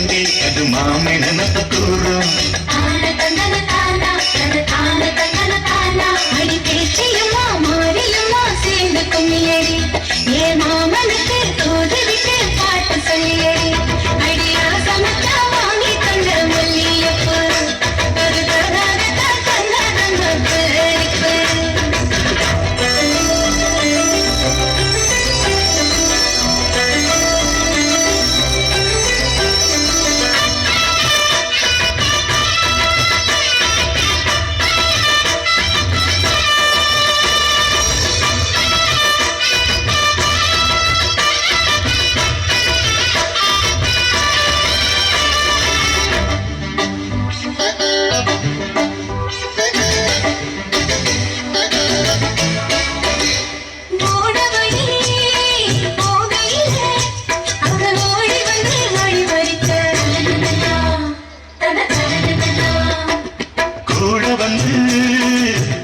எங்கே அது மாமை நினைத்த கூறும் அடி பேச்சிலுமா மாறிலுமா சேர்ந்து கும்மியடி ஏ மாமனுக்கு தூது விட்டு பாட்டு சொல்லியடி அடியா சமைச்சா வாங்கி தந்த மல்லியப்பு ஒரு தராதா தந்தாதங்க இருக்கு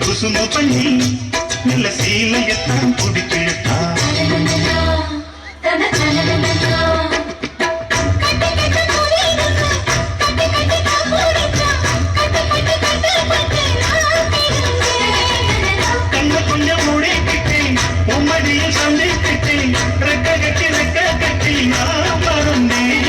குசும்பு பண்ணி நல்ல சீலையத்தான் பிடிச்சிருக்கா கண்ண கொஞ்சம் மூடிக்கிட்டேன் உம்மடியில் சந்திக்கிட்டேன் ரெக்க கட்டி நான் மறந்தேன்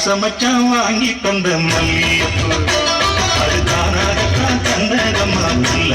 சமைச்சான் வாங்கி தந்த மல்லியப்பு அது தானாகத்தான் தந்தகம்மா நல்ல